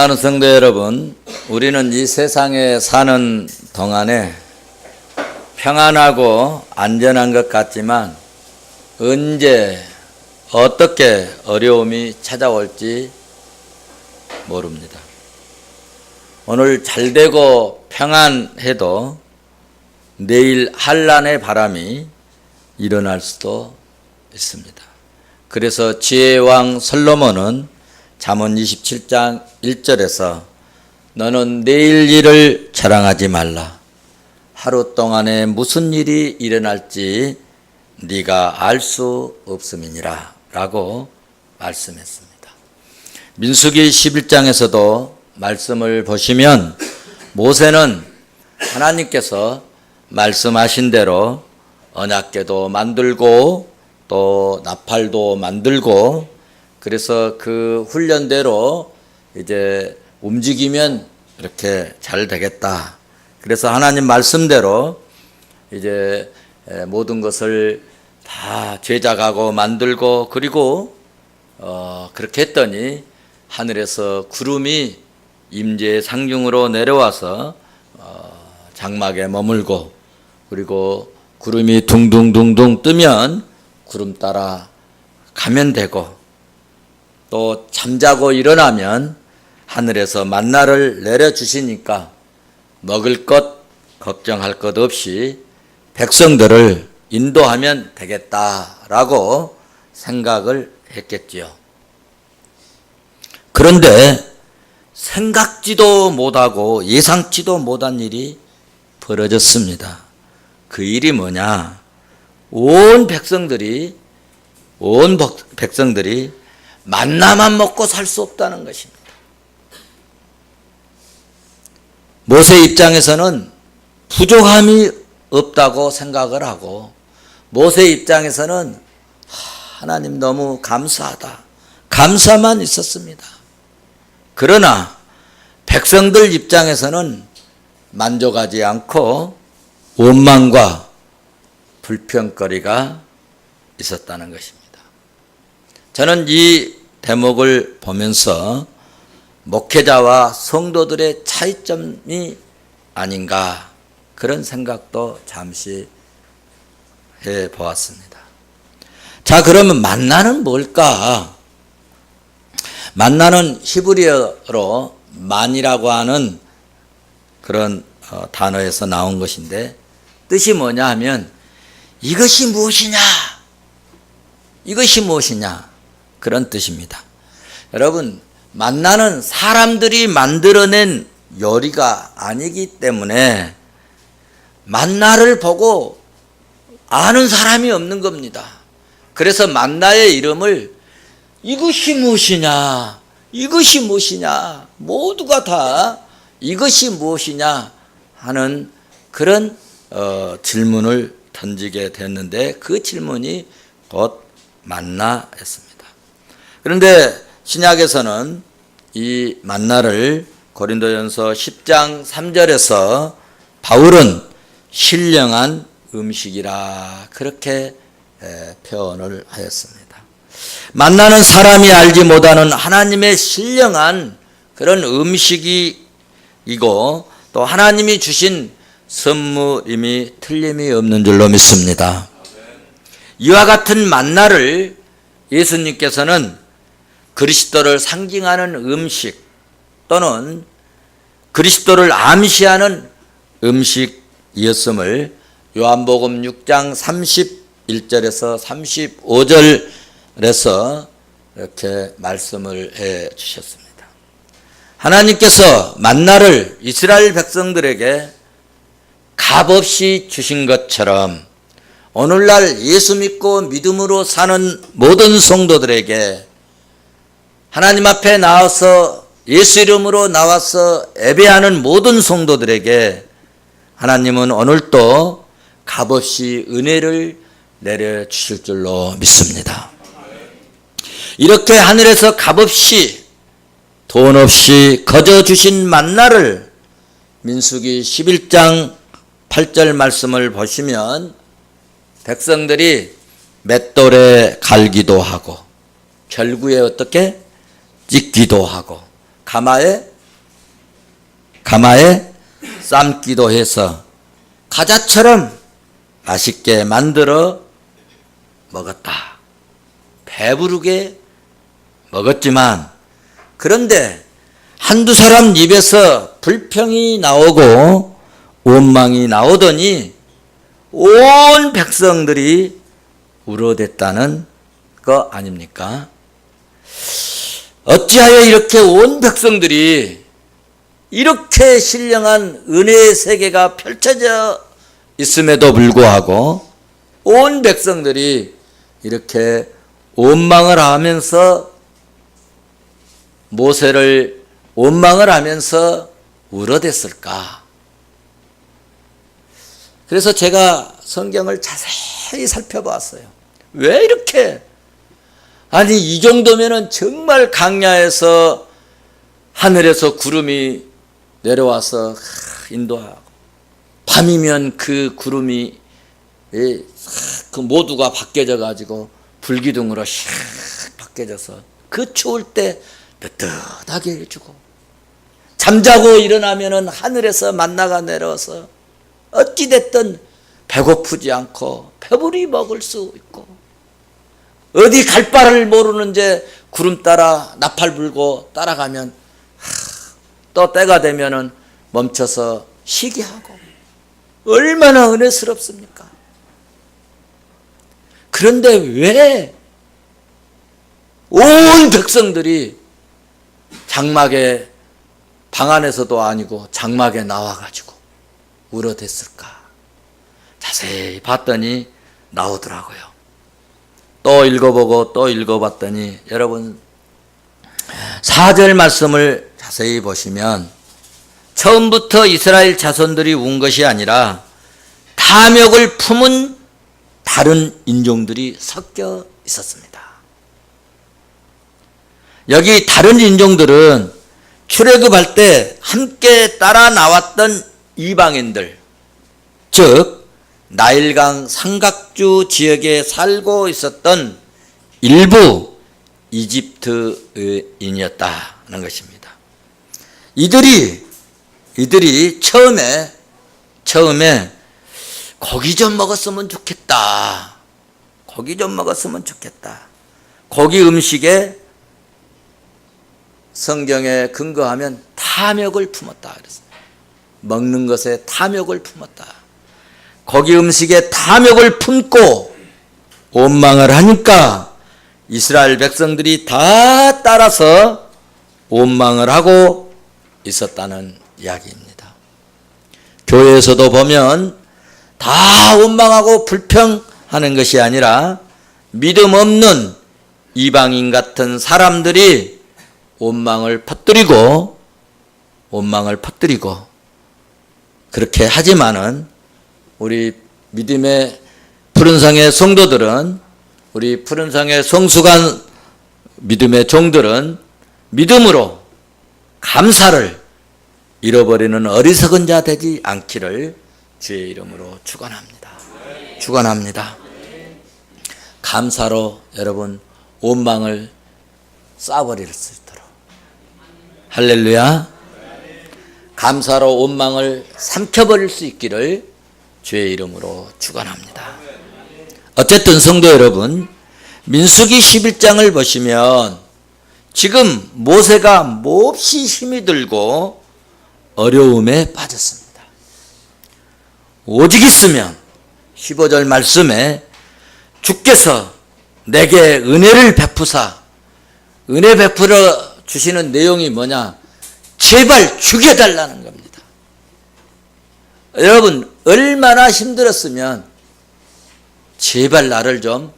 사랑하는 성도 여러분, 우리는 이 세상에 사는 동안에 평안하고 안전한 것 같지만 언제 어떻게 어려움이 찾아올지 모릅니다. 오늘 잘되고 평안해도 내일 환난의 바람이 일어날 수도 있습니다. 그래서 지혜의 왕 솔로몬은 잠언 27장 1절에서 너는 내일 일을 자랑하지 말라. 하루 동안에 무슨 일이 일어날지 네가 알 수 없음이니라 라고 말씀했습니다. 민수기 11장에서도 말씀을 보시면 모세는 하나님께서 말씀하신 대로 언약궤도 만들고 또 나팔도 만들고 그래서 그 훈련대로 이제 움직이면 이렇게 잘 되겠다. 그래서 하나님 말씀대로 이제 모든 것을 다 제작하고 만들고 그리고 그렇게 했더니 하늘에서 구름이 임재의 상중으로 내려와서 장막에 머물고 그리고 구름이 둥둥둥둥 뜨면 구름 따라 가면 되고 또 잠자고 일어나면 하늘에서 만나를 내려주시니까 먹을 것 걱정할 것 없이 백성들을 인도하면 되겠다라고 생각을 했겠지요. 그런데 생각지도 못하고 예상치도 못한 일이 벌어졌습니다. 그 일이 뭐냐? 온 백성들이 만나만 먹고 살 수 없다는 것입니다. 모세 입장에서는 부족함이 없다고 생각을 하고 모세 입장에서는 하나님 너무 감사하다. 감사만 있었습니다. 그러나 백성들 입장에서는 만족하지 않고 원망과 불평거리가 있었다는 것입니다. 저는 이 대목을 보면서 목회자와 성도들의 차이점이 아닌가 그런 생각도 잠시 해보았습니다. 자, 그러면 만나는 뭘까? 만나는 히브리어로 만이라고 하는 그런 단어에서 나온 것인데 뜻이 뭐냐 하면 이것이 무엇이냐? 이것이 무엇이냐? 그런 뜻입니다. 여러분, 만나는 사람들이 만들어낸 요리가 아니기 때문에 만나를 보고 아는 사람이 없는 겁니다. 그래서 만나의 이름을 이것이 무엇이냐? 이것이 무엇이냐? 모두가 다 이것이 무엇이냐 하는 그런 질문을 던지게 됐는데 그 질문이 곧 만나였습니다. 그런데 신약에서는 이 만나를 고린도전서 10장 3절에서 바울은 신령한 음식이라 그렇게 표현을 하였습니다. 만나는 사람이 알지 못하는 하나님의 신령한 그런 음식이고 또 하나님이 주신 선물임이 틀림이 없는 줄로 믿습니다. 이와 같은 만나를 예수님께서는 그리스도를 상징하는 음식 또는 그리스도를 암시하는 음식이었음을 요한복음 6장 31절에서 35절에서 이렇게 말씀을 해 주셨습니다. 하나님께서 만나를 이스라엘 백성들에게 값없이 주신 것처럼 오늘날 예수 믿고 믿음으로 사는 모든 성도들에게 하나님 앞에 나와서 예수 이름으로 나와서 예배하는 모든 성도들에게 하나님은 오늘도 값없이 은혜를 내려주실 줄로 믿습니다. 이렇게 하늘에서 값없이 돈 없이 거저 주신 만나를 민수기 11장 8절 말씀을 보시면 백성들이 맷돌에 갈기도 하고 결구에 어떻게 찢기도 하고 가마에 가마에 삶기도 해서 과자처럼 맛있게 만들어 먹었다. 배부르게 먹었지만, 그런데 한두 사람 입에서 불평이 나오고 원망이 나오더니 온 백성들이 울어댔다는 거 아닙니까? 어찌하여 이렇게 온 백성들이 이렇게 신령한 은혜의 세계가 펼쳐져 있음에도 불구하고 온 백성들이 이렇게 원망을 하면서 모세를 원망을 하면서 울어댔을까? 그래서 제가 성경을 자세히 살펴봤어요. 왜 이렇게? 아니, 이 정도면은 정말 강야에서 하늘에서 구름이 내려와서 인도하고, 밤이면 그 구름이 그 모두가 바뀌어져 가지고 불기둥으로 샥 바뀌어져서 그 추울 때 뜨뜻하게 해주고, 잠자고 일어나면은 하늘에서 만나가 내려와서 어찌됐든 배고프지 않고 배부리 먹을 수 있고, 어디 갈 바를 모르는 제 구름 따라 나팔 불고 따라가면 또 때가 되면은 멈춰서 쉬게 하고, 얼마나 은혜스럽습니까? 그런데 왜 온 백성들이 장막에, 방 안에서도 아니고 장막에 나와가지고 울어댔을까? 자세히 봤더니 나오더라고요. 또 읽어보고 또 읽어봤더니, 여러분 4절 말씀을 자세히 보시면 처음부터 이스라엘 자손들이 운 것이 아니라 탐욕을 품은 다른 인종들이 섞여 있었습니다. 여기 다른 인종들은 출애굽할 때 함께 따라 나왔던 이방인들, 즉 나일강 삼각주 지역에 살고 있었던 일부 이집트인이었다는 것입니다. 이들이 처음에 고기 좀 먹었으면 좋겠다. 고기 좀 먹었으면 좋겠다. 고기 음식에 성경에 근거하면 탐욕을 품었다 그랬어요. 먹는 것에 탐욕을 품었다. 고기 음식에 탐욕을 품고 원망을 하니까 이스라엘 백성들이 다 따라서 원망을 하고 있었다는 이야기입니다. 교회에서도 보면 다 원망하고 불평하는 것이 아니라 믿음 없는 이방인 같은 사람들이 원망을 퍼뜨리고 그렇게 하지만은 우리 믿음의 푸른상의 성도들은, 우리 푸른상의 성숙한 믿음의 종들은 믿음으로 감사를 잃어버리는 어리석은 자 되지 않기를 주의 이름으로 축원합니다. 감사로 여러분 원망을 쏴버릴 수 있도록, 할렐루야. 감사로 원망을 삼켜버릴 수 있기를 주의 이름으로 축원합니다. 어쨌든 성도 여러분, 민수기 11장을 보시면 지금 모세가 몹시 힘이 들고 어려움에 빠졌습니다. 오직 있으면 15절 말씀에 주께서 내게 은혜를 베푸사, 은혜 베풀어 주시는 내용이 뭐냐? 제발 죽여달라는 겁니다. 여러분 얼마나 힘들었으면 제발 나를 좀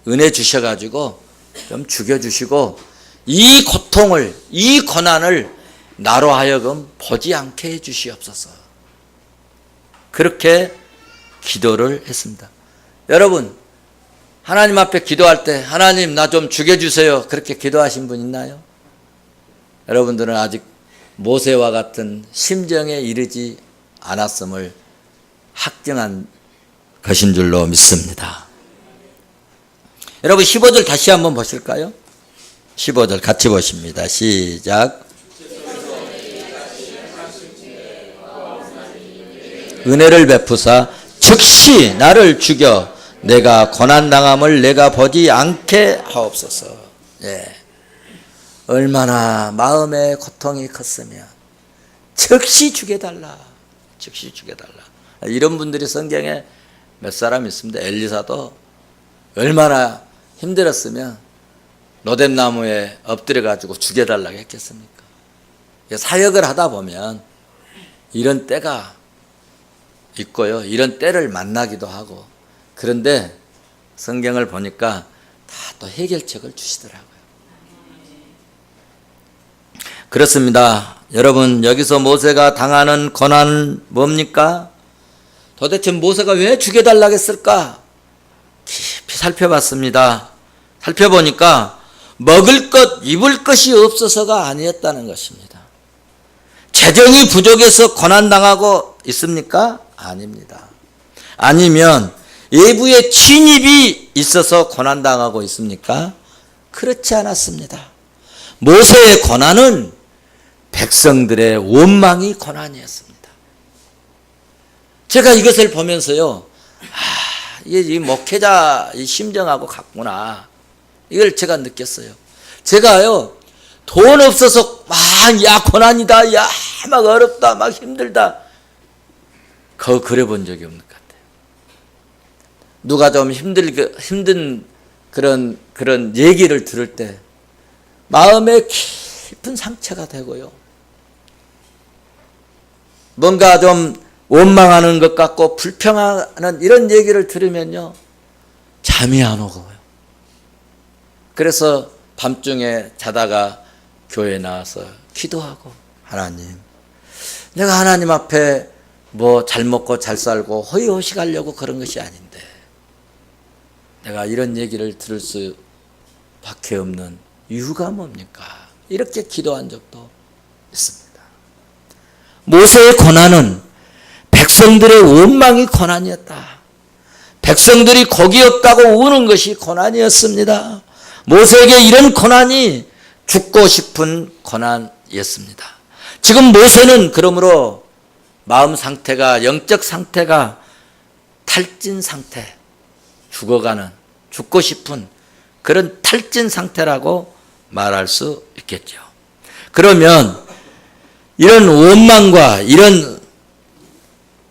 은혜 주셔가지고 좀 죽여주시고 이 고통을, 이 고난을 나로 하여금 보지 않게 해주시옵소서. 그렇게 기도를 했습니다. 여러분 하나님 앞에 기도할 때 하나님 나 좀 죽여주세요 그렇게 기도하신 분 있나요? 여러분들은 아직 모세와 같은 심정에 이르지 않았음을 확증한 것인 줄로 믿습니다. 여러분 15절 다시 한번 보실까요? 15절 같이 보십니다. 시작. 은혜를 베푸사 즉시 나를 죽여 내가 고난당함을 내가 보지 않게 하옵소서. 예. 얼마나 마음의 고통이 컸으면 즉시 죽여달라. 즉시 죽여달라. 이런 분들이 성경에 몇 사람 있습니다. 엘리사도 얼마나 힘들었으면 로뎀나무에 엎드려 가지고 죽여달라고 했겠습니까? 사역을 하다 보면 이런 때가 있고요. 이런 때를 만나기도 하고, 그런데 성경을 보니까 다 또 해결책을 주시더라고요. 그렇습니다. 여러분, 여기서 모세가 당하는 고난은 뭡니까? 도대체 모세가 왜 죽여달라고 했을까? 깊이 살펴봤습니다. 살펴보니까 먹을 것, 입을 것이 없어서가 아니었다는 것입니다. 재정이 부족해서 고난당하고 있습니까? 아닙니다. 아니면 외부의 침입이 있어서 고난당하고 있습니까? 그렇지 않았습니다. 모세의 고난은 백성들의 원망이 고난이었습니다. 제가 이것을 보면서요, 이게 이 목회자 이 심정하고 같구나. 이걸 제가 느꼈어요. 제가요, 돈 없어서 야 고난이다, 야 막 어렵다, 막 힘들다, 그래 본 적이 없는 것 같아요. 누가 좀 힘든 그런 얘기를 들을 때 마음에 깊은 상처가 되고요, 뭔가 좀 원망하는 것 같고 불평하는 이런 얘기를 들으면요, 잠이 안 오고요. 그래서 밤중에 자다가 교회에 나와서 기도하고, 하나님, 내가 하나님 앞에 뭐 잘 먹고 잘 살고 허위호식하려고 그런 것이 아닌데 내가 이런 얘기를 들을 수밖에 없는 이유가 뭡니까? 이렇게 기도한 적도 있습니다. 모세의 고난은 백성들의 원망이 고난이었다. 백성들이 곡이 없다고 우는 것이 고난이었습니다. 모세에게 이런 고난이 죽고 싶은 고난이었습니다. 지금 모세는 그러므로 마음 상태가, 영적 상태가 탈진 상태, 죽고 싶은 그런 탈진 상태라고 말할 수 있겠죠. 그러면 이런 원망과 이런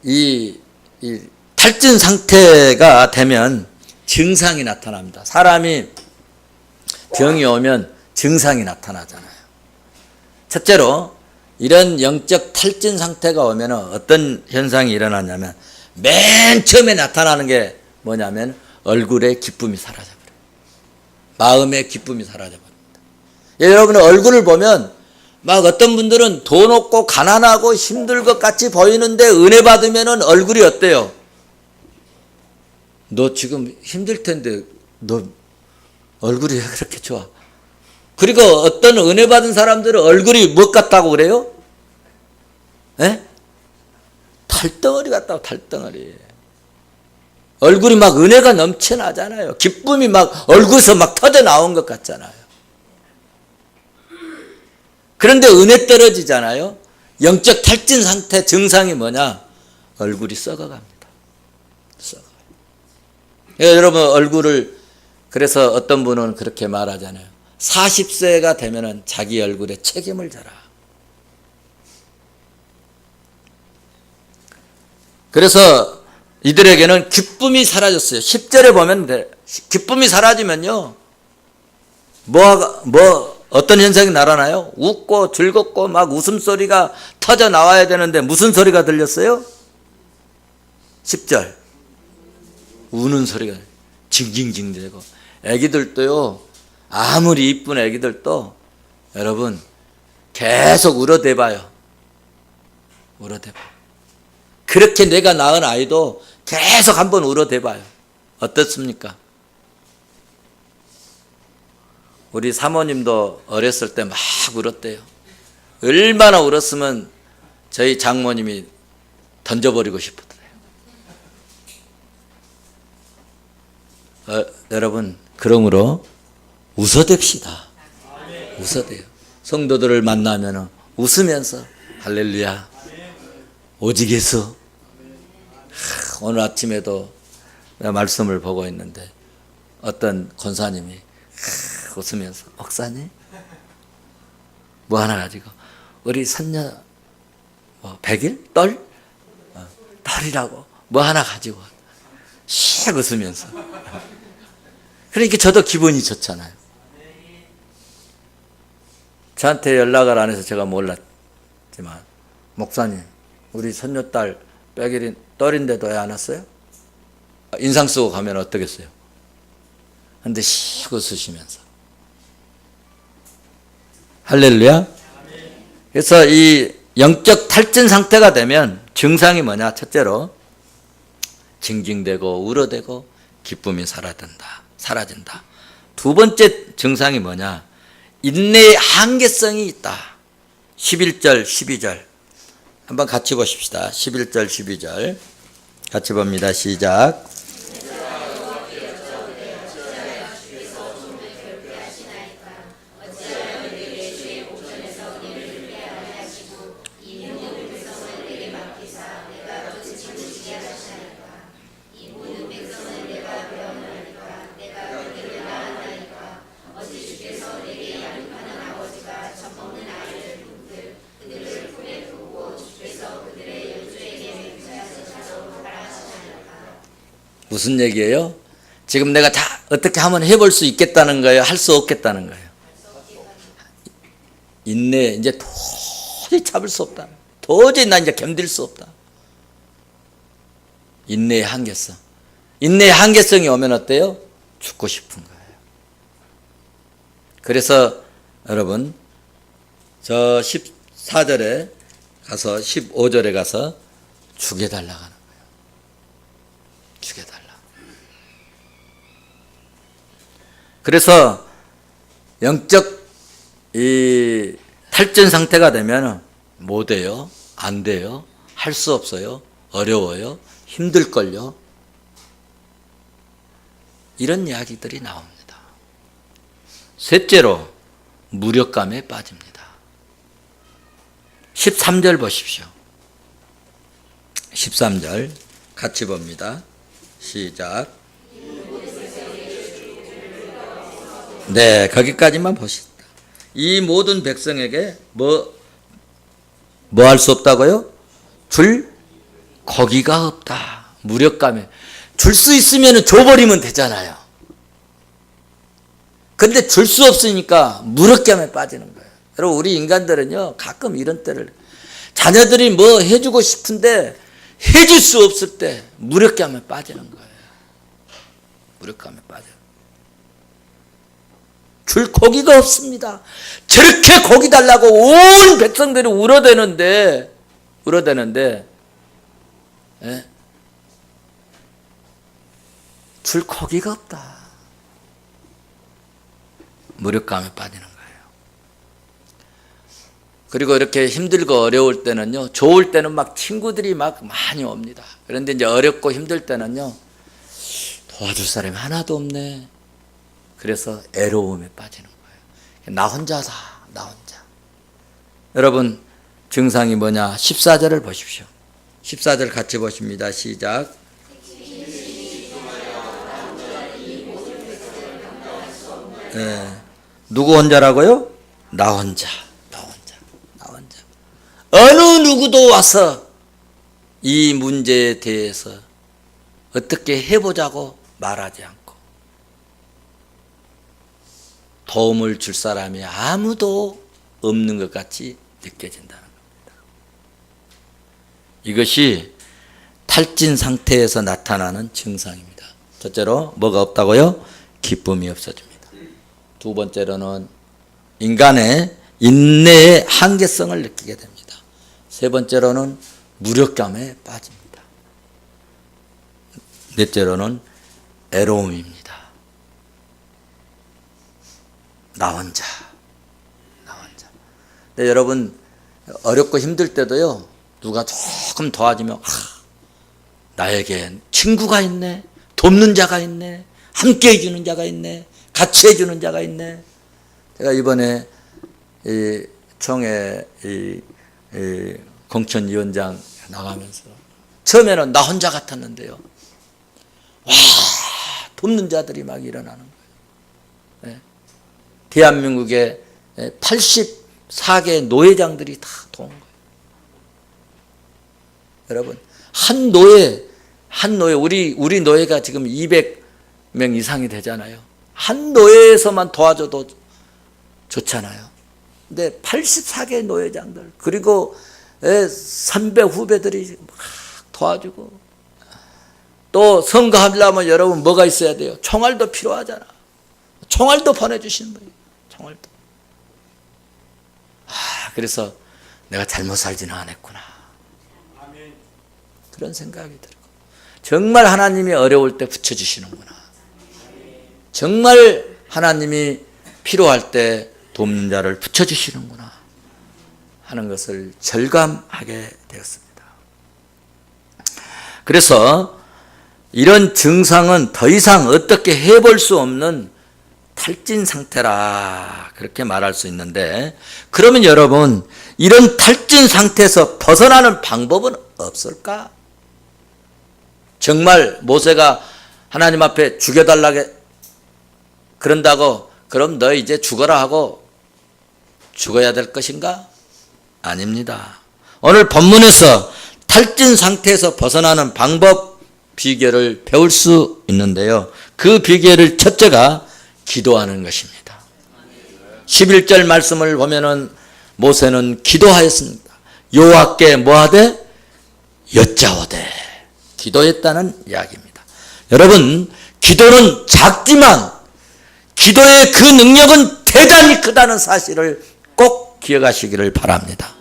이 탈진 상태가 되면 증상이 나타납니다. 사람이 병이 오면 증상이 나타나잖아요. 첫째로 이런 영적 탈진 상태가 오면 어떤 현상이 일어나냐면 맨 처음에 나타나는 게 뭐냐면 얼굴에 기쁨이 사라져버려요. 마음의 기쁨이 사라져버립니다. 여러분 얼굴을 보면 막 어떤 분들은 돈 없고 가난하고 힘들 것 같이 보이는데 은혜 받으면 얼굴이 어때요? 너 지금 힘들 텐데 너 얼굴이 왜 그렇게 좋아? 그리고 어떤 은혜 받은 사람들은 얼굴이 뭐 같다고 그래요? 에? 탈덩어리 같다고, 탈덩어리. 얼굴이 막 은혜가 넘쳐나잖아요. 기쁨이 막 얼굴에서 막 터져 나온 것 같잖아요. 그런데 은혜 떨어지잖아요. 영적 탈진 상태 증상이 뭐냐? 얼굴이 썩어갑니다. 썩어요. 여러분 얼굴을, 그래서 어떤 분은 그렇게 말하잖아요. 40세가 되면은 자기 얼굴에 책임을 져라. 그래서 이들에게는 기쁨이 사라졌어요. 10절에 보면 기쁨이 사라지면요, 어떤 현상이 나타나요? 웃고 즐겁고 막 웃음소리가 터져 나와야 되는데 무슨 소리가 들렸어요? 10절. 우는 소리가 징징징 대고. 애기들도요, 아무리 이쁜 애기들도 여러분 계속 울어대봐요. 울어대봐요. 그렇게 내가 낳은 아이도 계속 한번 울어대봐요. 어떻습니까? 우리 사모님도 어렸을 때 막 울었대요. 얼마나 울었으면 저희 장모님이 던져버리고 싶었대요. 여러분, 그러므로 웃어댑시다. 웃어대요. 성도들을 만나면 웃으면서 할렐루야, 오직에서 오늘 아침에도 내가 말씀을 보고 있는데 어떤 권사님이 웃으면서 목사님 뭐 하나 가지고 우리 선녀 뭐 100일? 딸이라고 뭐 하나 가지고 씩 웃으면서 그러니까 저도 기분이 좋잖아요. 저한테 연락을 안 해서 제가 몰랐지만 목사님 우리 선녀딸 100일인 딸인데도 왜 안 왔어요? 인상 쓰고 가면 어떠겠어요? 근데 씩 웃으시면서 할렐루야. 그래서 이 영적 탈진 상태가 되면 증상이 뭐냐? 첫째로 징징대고 울어대고 기쁨이 사라진다. 두 번째 증상이 뭐냐? 인내의 한계성이 있다. 11절 12절 한번 같이 보십시다. 11절 12절 같이 봅니다. 시작. 무슨 얘기예요? 지금 내가 다 어떻게 하면 해볼 수 있겠다는 거예요? 할 수 없겠다는 거예요? 인내, 이제 도저히 잡을 수 없다. 도저히 나 이제 견딜 수 없다. 인내의 한계성. 인내의 한계성이 오면 어때요? 죽고 싶은 거예요. 그래서 여러분 저 14절에 가서 15절에 가서 죽여달라고 하는 거예요. 죽여달라. 그래서 영적 이 탈진 상태가 되면 못 해요. 안 돼요. 할 수 없어요. 어려워요. 힘들걸요. 이런 이야기들이 나옵니다. 셋째로 무력감에 빠집니다. 13절 보십시오. 13절 같이 봅니다. 시작. 네, 거기까지만 보시다. 이 모든 백성에게 뭐 할 수 없다고요? 줄 거기가 없다. 무력감에 줄 수 있으면 줘버리면 되잖아요. 근데 줄 수 없으니까 무력감에 빠지는 거예요. 여러분 우리 인간들은요 가끔 이런 때를 자녀들이 뭐 해주고 싶은데 해줄 수 없을 때 무력감에 빠지는 거예요. 무력감에 빠져요. 줄 고기가 없습니다. 저렇게 고기 달라고 온 백성들이 울어대는데 예? 줄 고기가 없다. 무력감에 빠지는 거예요. 그리고 이렇게 힘들고 어려울 때는요, 좋을 때는 막 친구들이 막 많이 옵니다. 그런데 이제 어렵고 힘들 때는요, 도와줄 사람이 하나도 없네. 그래서 애로움에 빠지는 거예요. 나 혼자다, 나 혼자. 여러분, 증상이 뭐냐? 14절을 보십시오. 14절 같이 보십니다. 시작. 네. 누구 혼자라고요? 나 혼자. 어느 누구도 와서 이 문제에 대해서 어떻게 해보자고 말하지 않고 도움을 줄 사람이 아무도 없는 것 같이 느껴진다는 겁니다. 이것이 탈진 상태에서 나타나는 증상입니다. 첫째로 뭐가 없다고요? 기쁨이 없어집니다. 두 번째로는 인간의 인내의 한계성을 느끼게 됩니다. 세 번째로는 무력감에 빠집니다. 넷째로는 애로움입니다. 나 혼자. 근데 여러분 어렵고 힘들 때도요, 누가 조금 도와주면 나에게 친구가 있네, 돕는 자가 있네, 함께 해주는 자가 있네, 같이 해주는 자가 있네. 제가 이번에 이 총회 공천위원장 나가면서 처음에는 나 혼자 같았는데요. 와, 돕는 자들이 막 일어나는 거예요. 대한민국의 84개 노회장들이 다 도운 거예요. 여러분, 한 노회, 우리 노회가 지금 200명 이상이 되잖아요. 한 노회에서만 도와줘도 좋잖아요. 근데 84개 노회장들, 그리고 선배 후배들이 막 도와주고, 또 선거하려면 여러분 뭐가 있어야 돼요? 총알도 필요하잖아. 총알도 보내주시는 거예요. 총알도. 그래서 내가 잘못 살지는 않았구나. 그런 생각이 들고, 정말 하나님이 어려울 때 붙여주시는구나. 정말 하나님이 필요할 때 돕는 자를 붙여주시는구나 하는 것을 절감하게 되었습니다. 그래서 이런 증상은 더 이상 어떻게 해볼 수 없는 탈진 상태라 그렇게 말할 수 있는데, 그러면 여러분, 이런 탈진 상태에서 벗어나는 방법은 없을까? 정말 모세가 하나님 앞에 죽여달라고 그런다고 그럼 너 이제 죽어라 하고 죽어야 될 것인가? 아닙니다. 오늘 본문에서 탈진 상태에서 벗어나는 방법, 비결을 배울 수 있는데요. 그 비결을 첫째가 기도하는 것입니다. 11절 말씀을 보면은 모세는 기도하였습니다. 여호와께 뭐하되? 여짜오되. 기도했다는 이야기입니다. 여러분, 기도는 작지만 기도의 그 능력은 대단히 크다는 사실을 꼭 기억하시기를 바랍니다.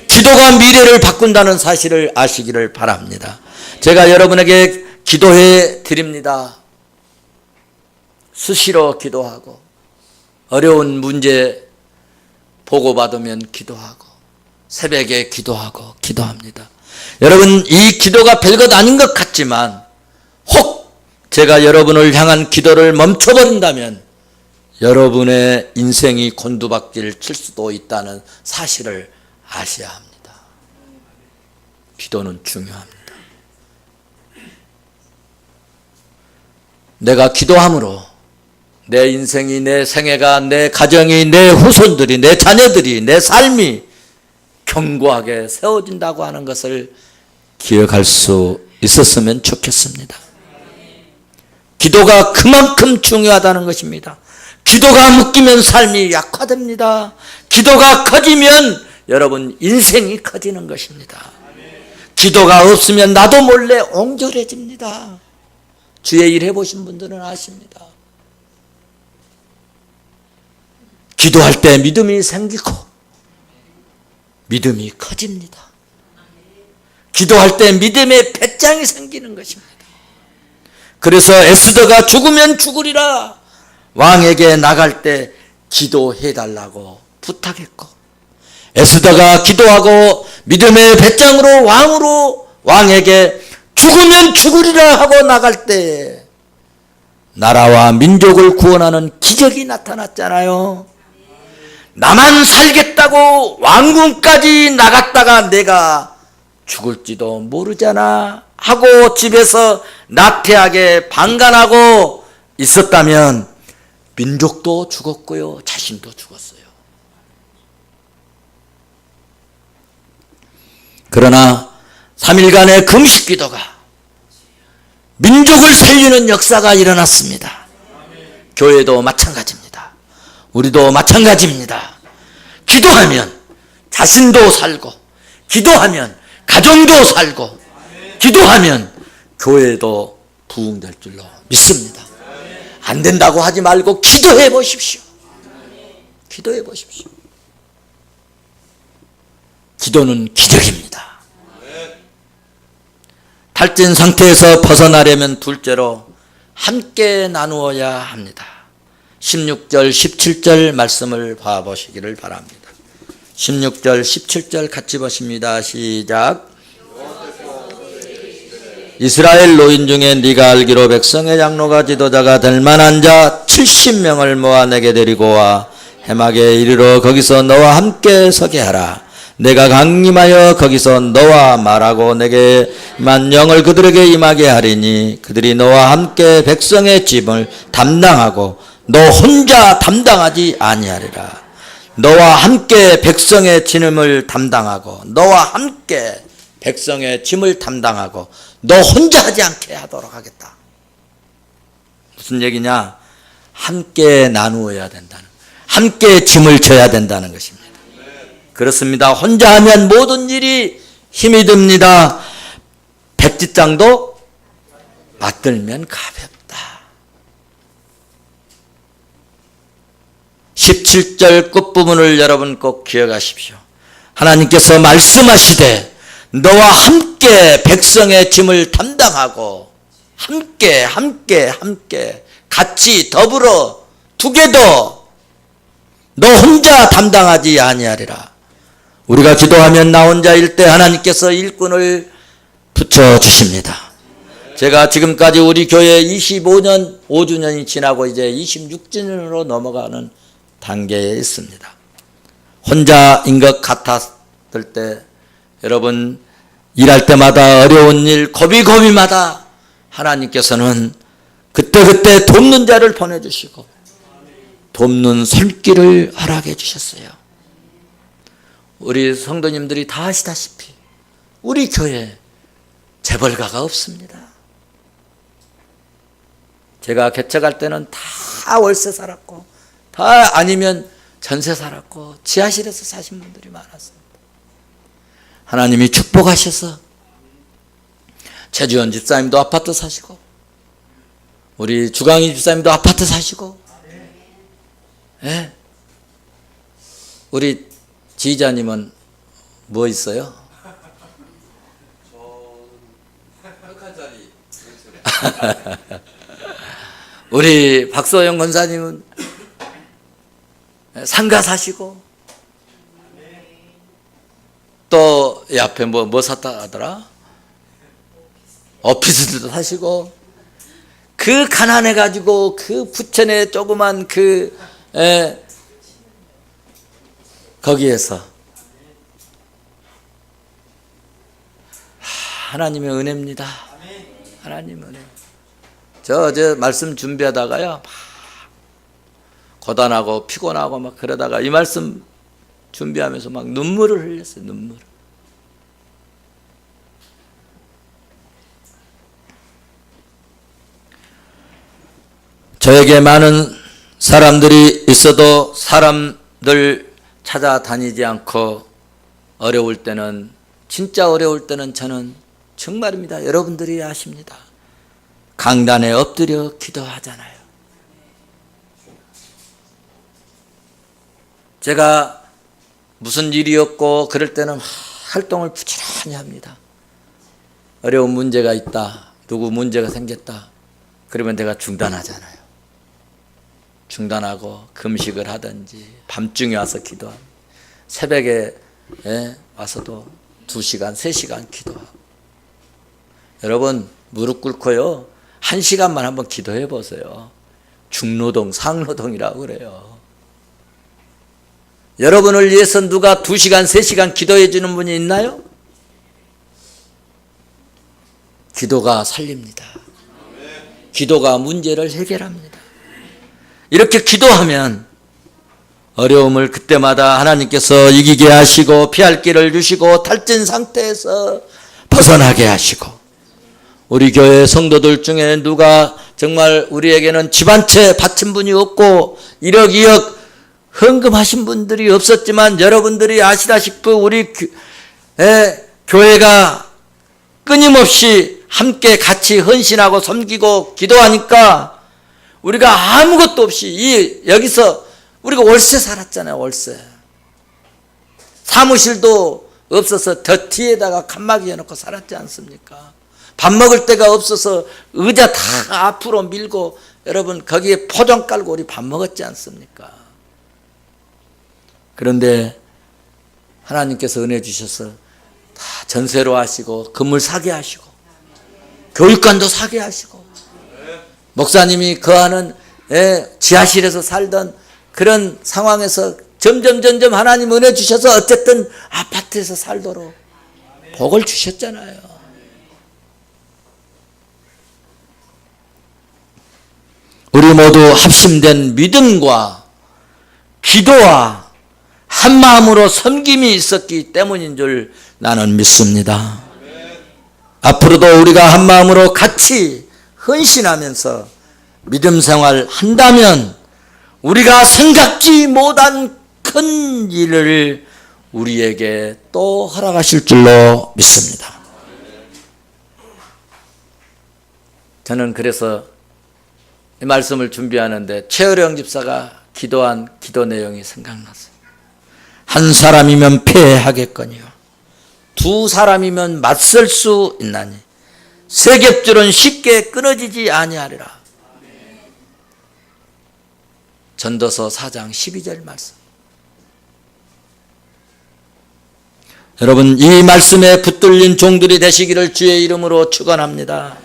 기도가 미래를 바꾼다는 사실을 아시기를 바랍니다. 제가 여러분에게 기도해 드립니다. 수시로 기도하고, 어려운 문제 보고받으면 기도하고, 새벽에 기도하고 기도합니다. 여러분, 이 기도가 별것 아닌 것 같지만 혹 제가 여러분을 향한 기도를 멈춰버린다면 여러분의 인생이 곤두박질 칠 수도 있다는 사실을 아셔야 합니다. 기도는 중요합니다. 내가 기도함으로 내 인생이, 내 생애가, 내 가정이, 내 후손들이, 내 자녀들이, 내 삶이 견고하게 세워진다고 하는 것을 기억할 수 있었으면 좋겠습니다. 기도가 그만큼 중요하다는 것입니다. 기도가 묶이면 삶이 약화됩니다. 기도가 커지면 여러분 인생이 커지는 것입니다. 기도가 없으면 나도 몰래 옹졸해집니다. 주의 일 해보신 분들은 아십니다. 기도할 때 믿음이 생기고 믿음이 커집니다. 기도할 때 믿음의 배짱이 생기는 것입니다. 그래서 에스더가 죽으면 죽으리라 왕에게 나갈 때 기도해달라고 부탁했고, 에스더가 기도하고 믿음의 배짱으로 왕에게 죽으면 죽으리라 하고 나갈 때 나라와 민족을 구원하는 기적이 나타났잖아요. 나만 살겠다고 왕궁까지 나갔다가 내가 죽을지도 모르잖아 하고 집에서 나태하게 방관하고 있었다면 민족도 죽었고요, 자신도 죽었어요. 그러나 3일간의 금식 기도가 민족을 살리는 역사가 일어났습니다. 교회도 마찬가지입니다. 우리도 마찬가지입니다. 기도하면 자신도 살고, 기도하면 가정도 살고, 기도하면 교회도 부흥될 줄로 믿습니다. 안 된다고 하지 말고 기도해 보십시오. 기도해 보십시오. 기도는 기적입니다. 탈진 상태에서 벗어나려면 둘째로 함께 나누어야 합니다. 16절 17절 말씀을 봐보시기를 바랍니다. 16절 17절 같이 보십니다. 시작. 이스라엘 노인 중에 네가 알기로 백성의 장로가 지도자가 될 만한 자 70명을 모아 내게 데리고 와 해막에 이르러 거기서 너와 함께 서게 하라. 내가 강림하여 거기서 너와 말하고 내게 만영을 그들에게 임하게 하리니 그들이 너와 함께 백성의 짐을 담당하고 너 혼자 담당하지 아니하리라. 너와 함께 백성의 짐을 담당하고 너와 함께 백성의 짐을 담당하고 너 혼자 하지 않게 하도록 하겠다. 무슨 얘기냐? 함께 나누어야 된다는, 함께 짐을 져야 된다는 것입니다. 그렇습니다. 혼자 하면 모든 일이 힘이 듭니다. 백지장도 맞들면 가볍다. 17절 끝부분을 여러분 꼭 기억하십시오. 하나님께서 말씀하시되 너와 함께 백성의 짐을 담당하고 함께 같이 더불어 투게더 너 혼자 담당하지 아니하리라. 우리가 기도하면 나 혼자일 때 하나님께서 일꾼을 붙여주십니다. 제가 지금까지 우리 교회 25년 5주년이 지나고 이제 26주년으로 넘어가는 단계에 있습니다. 혼자인 것 같았을 때 여러분 일할 때마다 어려운 일 고비고비마다 하나님께서는 그때그때 돕는 자를 보내주시고 돕는 손길을 허락해 주셨어요. 우리 성도님들이 다 아시다시피 우리 교회 재벌가가 없습니다. 제가 개척할 때는 다 월세 살았고 다 아니면 전세 살았고 지하실에서 사신 분들이 많았습니다. 하나님이 축복하셔서 최주현 집사님도 아파트 사시고 우리 주강희 집사님도 아파트 사시고 예? 우리 지휘자님은 뭐 있어요? 우리 박소영 권사님은 상가 사시고 또 이 앞에 뭐 샀다 하더라? 오피스도 사시고 그 가난해 가지고 그 부천에 조그만 거기에서 하나님의 은혜입니다. 하나님의 은혜. 저 말씀 준비하다가요 막 고단하고 피곤하고 막 그러다가 이 말씀 준비하면서 막 눈물을 흘렸어요. 눈물. 저에게 많은 사람들이 있어도 사람들 찾아다니지 않고 어려울 때는 진짜 어려울 때는 저는 정말입니다. 여러분들이 아십니다. 강단에 엎드려 기도하잖아요. 제가 무슨 일이 없고 그럴 때는 활동을 부지런히 합니다. 어려운 문제가 있다. 누구 문제가 생겼다. 그러면 내가 중단하잖아요. 중단하고 금식을 하든지 밤중에 와서 기도하고 새벽에 와서도 2시간, 3시간 기도하고 여러분 무릎 꿇고요 1시간만 한번 기도해 보세요. 중노동, 상노동이라고 그래요. 여러분을 위해서 누가 2시간, 3시간 기도해 주는 분이 있나요? 기도가 살립니다. 기도가 문제를 해결합니다. 이렇게 기도하면 어려움을 그때마다 하나님께서 이기게 하시고 피할 길을 주시고 탈진 상태에서 벗어나게 하시고 우리 교회 성도들 중에 누가 정말 우리에게는 집 한 채 바친 분이 없고 1억 2억 헌금하신 분들이 없었지만 여러분들이 아시다시피 우리 교회가 끊임없이 함께 같이 헌신하고 섬기고 기도하니까 우리가 아무것도 없이 여기서 우리가 월세 살았잖아요. 월세. 사무실도 없어서 저 뒤에다가 칸막이 해놓고 살았지 않습니까? 밥 먹을 데가 없어서 의자 다 앞으로 밀고 여러분 거기에 포장 깔고 우리 밥 먹었지 않습니까? 그런데 하나님께서 은혜 주셔서 다 전세로 하시고 건물 사게 하시고 교육관도 사게 하시고 목사님이 거하는 지하실에서 살던 그런 상황에서 점점 하나님 은혜 주셔서 어쨌든 아파트에서 살도록 복을 주셨잖아요. 우리 모두 합심된 믿음과 기도와 한마음으로 섬김이 있었기 때문인 줄 나는 믿습니다. 앞으로도 우리가 한마음으로 같이 헌신하면서 믿음 생활 한다면 우리가 생각지 못한 큰 일을 우리에게 또 허락하실 줄로 믿습니다. 저는 그래서 이 말씀을 준비하는데 최어령 집사가 기도한 기도 내용이 생각났어요. 한 사람이면 패하겠거니와 두 사람이면 맞설 수 있나니 세 겹줄은 쉽게 끊어지지 아니하리라. 전도서 4장 12절 말씀. 여러분, 이 말씀에 붙들린 종들이 되시기를 주의 이름으로 축원합니다.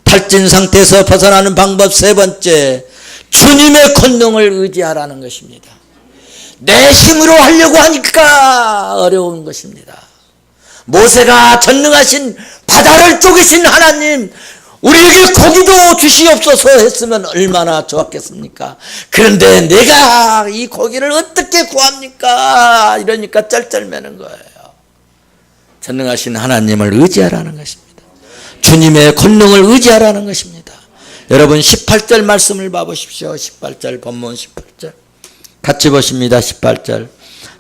탈진 상태에서 벗어나는 방법 세 번째, 주님의 권능을 의지하라는 것입니다. 내 힘으로 하려고 하니까 어려운 것입니다. 모세가 전능하신 바다를 쪼개신 하나님, 우리에게 고기도 주시옵소서 했으면 얼마나 좋았겠습니까? 그런데 내가 이 고기를 어떻게 구합니까? 이러니까 쩔쩔매는 거예요. 전능하신 하나님을 의지하라는 것입니다. 주님의 권능을 의지하라는 것입니다. 여러분 18절 말씀을 봐보십시오. 18절 본문 18절 같이 보십니다. 18절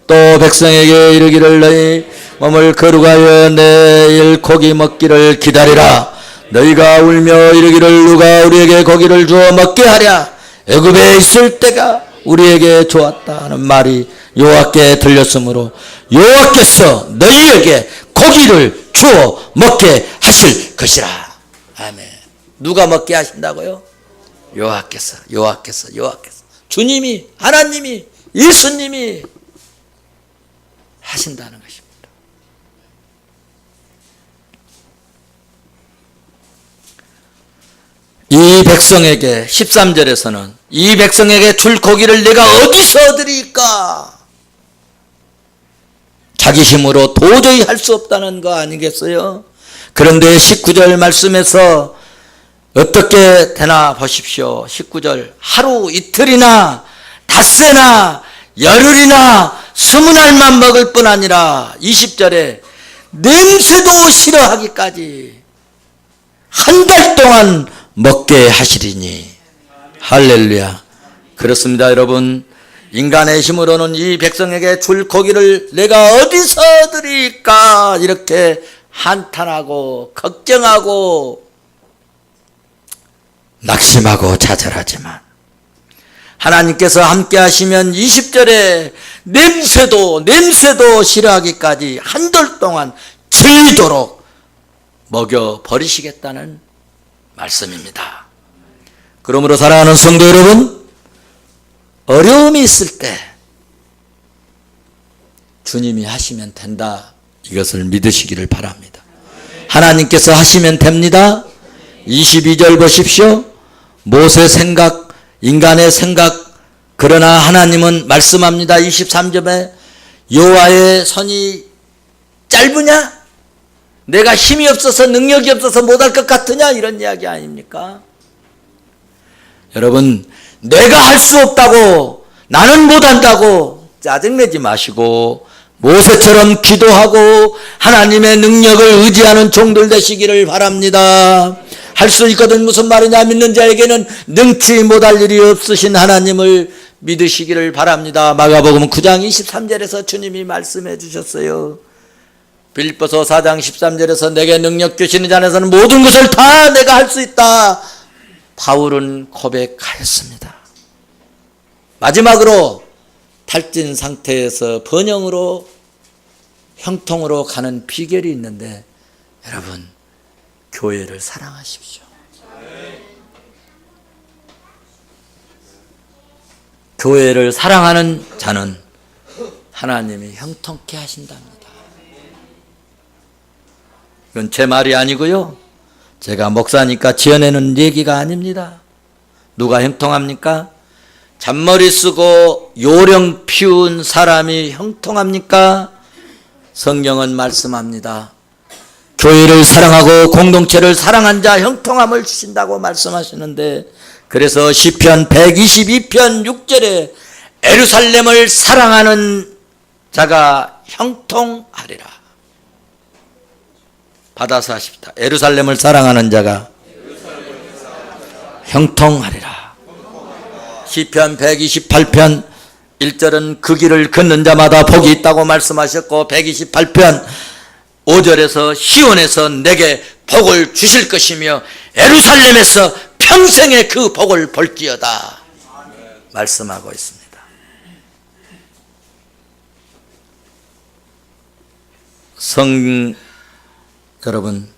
또 백성에게 이르기를 너희 몸을 거룩하여 내일 고기 먹기를 기다리라. 너희가 울며 이르기를 누가 우리에게 고기를 주어 먹게 하랴. 애굽에 있을 때가 우리에게 좋았다 하는 말이 여호와께 들렸으므로 여호와께서 너희에게 고기를 주어 먹게 하실 것이라. 아멘. 누가 먹게 하신다고요? 여호와께서 주님이, 하나님이, 예수님이 하신다는 것입니다. 이 백성에게 13절에서는 이 백성에게 줄 고기를 내가 어디서 얻으리까? 자기 힘으로 도저히 할 수 없다는 거 아니겠어요? 그런데 19절 말씀에서 어떻게 되나 보십시오. 19절 하루 이틀이나 닷새나 열흘이나 20날만 먹을 뿐 아니라 20절에 냄새도 싫어하기까지 한 달 동안 먹게 하시리니. 할렐루야. 그렇습니다. 여러분, 인간의 힘으로는 이 백성에게 줄 고기를 내가 어디서 얻으리까 이렇게 한탄하고 걱정하고 낙심하고 좌절하지만 하나님께서 함께 하시면 20절에 냄새도 싫어하기까지 한 달 동안 질리도록 먹여 버리시겠다는 말씀입니다. 그러므로 사랑하는 성도 여러분, 어려움이 있을 때 주님이 하시면 된다, 이것을 믿으시기를 바랍니다. 하나님께서 하시면 됩니다. 22절 보십시오. 모세 생각, 인간의 생각, 그러나 하나님은 말씀합니다. 23절에 여호와의 손이 짧으냐? 내가 힘이 없어서 능력이 없어서 못할 것 같으냐? 이런 이야기 아닙니까? 여러분, 내가 할 수 없다고, 나는 못한다고 짜증내지 마시고 모세처럼 기도하고 하나님의 능력을 의지하는 종들 되시기를 바랍니다. 할 수 있거든 무슨 말이냐? 믿는 자에게는 능치 못할 일이 없으신 하나님을 믿으시기를 바랍니다. 마가복음 9장 23절에서 주님이 말씀해 주셨어요. 빌립보서 4장 13절에서 내게 능력 주시는 자에서는 모든 것을 다 내가 할 수 있다, 바울은 고백하였습니다. 마지막으로 탈진 상태에서 번영으로, 형통으로 가는 비결이 있는데, 여러분, 교회를 사랑하십시오. 교회를 사랑하는 자는 하나님이 형통케 하신답니다. 이건 제 말이 아니고요, 제가 목사니까 지어내는 얘기가 아닙니다. 누가 형통합니까? 잔머리 쓰고 요령 피운 사람이 형통합니까? 성경은 말씀합니다. 교회를 사랑하고 공동체를 사랑한 자 형통함을 주신다고 말씀하시는데, 그래서 시편 122편 6절에 예루살렘을 사랑하는 자가 형통하리라. 받아서 하십시다. 예루살렘을 사랑하는 자가 형통하리라. 시편 128편 1절은 그 길을 걷는 자마다 복이 있다고 말씀하셨고, 128편 5절에서 시온에서 내게 복을 주실 것이며 예루살렘에서 평생에 그 복을 볼지어다 말씀하고 있습니다. 여러분,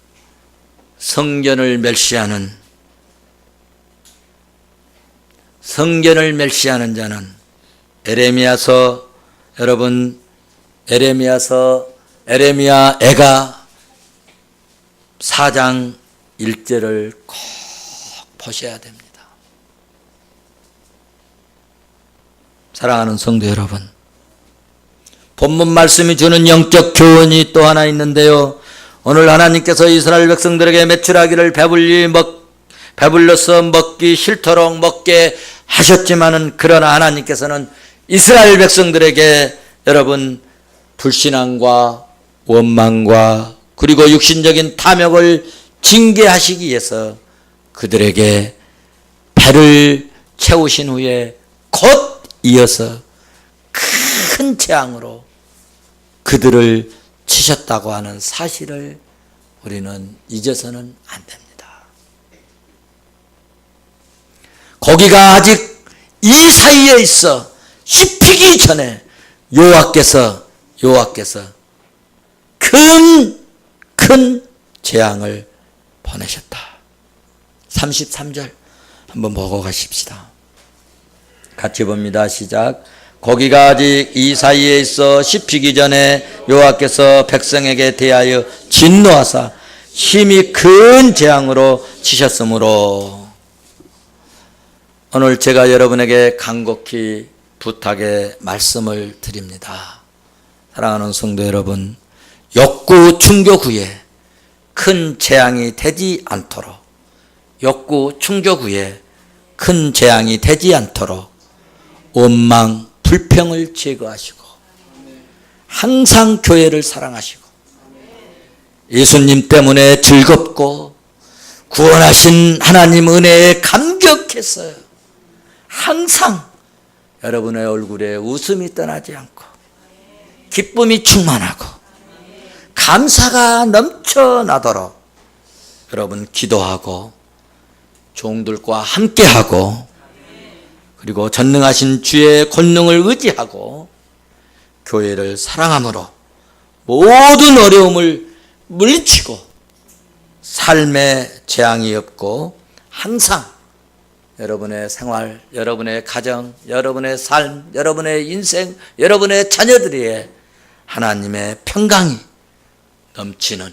성전을 멸시하는 자는 에레미야가 4장 1절을 꼭 보셔야 됩니다. 사랑하는 성도 여러분, 본문 말씀이 주는 영적 교훈이 또 하나 있는데요. 오늘 하나님께서 이스라엘 백성들에게 메추라기를 배불러서 먹기 싫도록 먹게 하셨지만은, 그러나 하나님께서는 이스라엘 백성들에게 여러분 불신앙과 원망과 그리고 육신적인 탐욕을 징계하시기 위해서 그들에게 배를 채우신 후에 곧 이어서 큰 재앙으로 그들을 치셨다고 하는 사실을 우리는 잊어서는 안 됩니다. 고기가 아직 이 사이에 있어 씹히기 전에 여호와께서 큰 재앙을 보내셨다. 33절 한번 보고 가십시다. 같이 봅니다. 시작. 고기가 아직 이 사이에 있어 씹히기 전에 여호와께서 백성에게 대하여 진노하사 심히 큰 재앙으로 치셨으므로, 오늘 제가 여러분에게 간곡히 부탁의 말씀을 드립니다. 사랑하는 성도 여러분, 욕구 충족 후에 큰 재앙이 되지 않도록, 원망, 불평을 제거하시고 항상 교회를 사랑하시고 예수님 때문에 즐겁고 구원하신 하나님 은혜에 감격해서 항상 여러분의 얼굴에 웃음이 떠나지 않고 기쁨이 충만하고 감사가 넘쳐나도록 여러분 기도하고 종들과 함께하고, 그리고 전능하신 주의 권능을 의지하고 교회를 사랑함으로 모든 어려움을 물리치고 삶에 재앙이 없고 항상 여러분의 생활, 여러분의 가정, 여러분의 삶, 여러분의 인생, 여러분의 자녀들의 하나님의 평강이 넘치는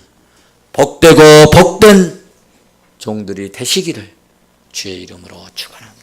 복되고 복된 종들이 되시기를 주의 이름으로 축원합니다.